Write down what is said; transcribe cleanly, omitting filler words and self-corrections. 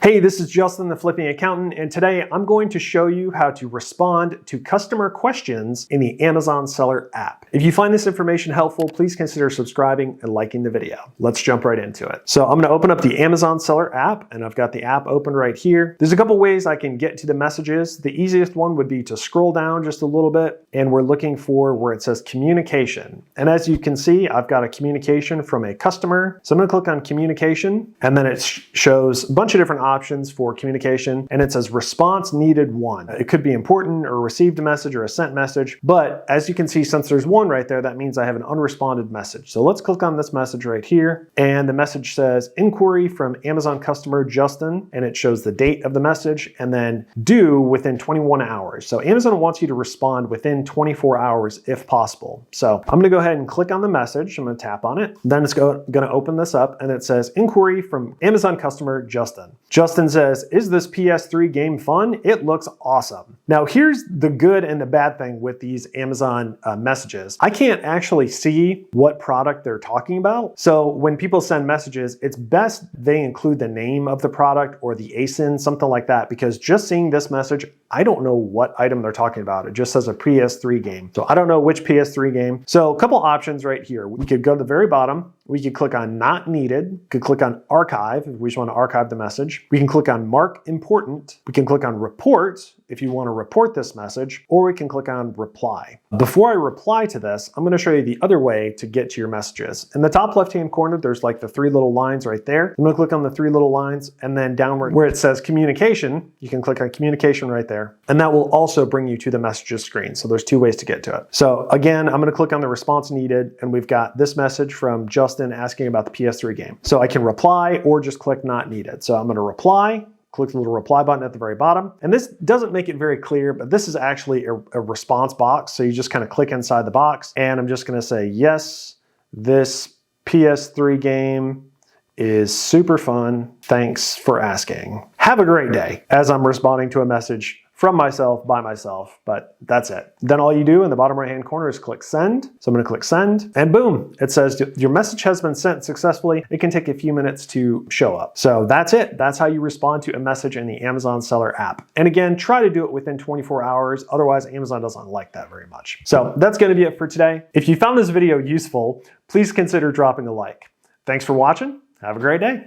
Hey, this is Justin, the Flipping Accountant, and today I'm going to show you how to respond to customer questions in the Amazon Seller app. If you find this information helpful, please consider subscribing and liking the video. Let's jump right into it. So I'm going to open up the Amazon Seller app, and I've got the app open right here. There's a couple ways I can get to the messages. The easiest one would be to scroll down just a little bit, and we're looking for where it says communication. And as you can see, I've got a communication from a customer. So I'm going to click on communication, and then it shows a bunch of different options for communication, and it says response needed 1. It could be important or received a message or a sent message, but as you can see, since there's 1 right there, that means I have an unresponded message. So let's click on this message right here, and the message says inquiry from Amazon customer Justin, and it shows the date of the message and then due within 21 hours. So Amazon wants you to respond within 24 hours if possible. So I'm gonna go ahead and click on the message. I'm gonna tap on it. Then it's gonna open this up, and it says inquiry from Amazon customer Justin. Justin says, is this PS3 game fun? It looks awesome. Now here's the good and the bad thing with these Amazon messages. I can't actually see what product they're talking about. So when people send messages, it's best they include the name of the product or the ASIN, something like that, because just seeing this message, I don't know what item they're talking about. It just says a PS3 game. So I don't know which PS3 game. So a couple options right here. We could go to the very bottom. We could click on not needed. We could click on archive if we just want to archive the message. We can click on mark important. We can click on report if you want to report this message, or we can click on reply. Before I reply to this, I'm going to show you the other way to get to your messages. In the top left-hand corner, there's like the 3 little lines right there. I'm going to click on the 3 little lines, and then downward where it says communication, you can click on communication right there. And that will also bring you to the messages screen. So there's 2 ways to get to it. So again, I'm going to click on the response needed, and we've got this message from Justin asking about the PS3 game. So I can reply or just click not needed. So I'm going to reply. Click the little reply button at the very bottom. And this doesn't make it very clear, but this is actually a response box. So you just kind of click inside the box, and I'm just going to say, yes, this PS3 game is super fun. Thanks for asking. Have a great day, as I'm responding to a message from myself by myself, but that's it. Then all you do in the bottom right hand corner is click send. So I'm gonna click send, and boom, it says your message has been sent successfully. It can take a few minutes to show up. So that's it. That's how you respond to a message in the Amazon Seller app. And again, try to do it within 24 hours. Otherwise, Amazon doesn't like that very much. So that's gonna be it for today. If you found this video useful, please consider dropping a like. Thanks for watching. Have a great day.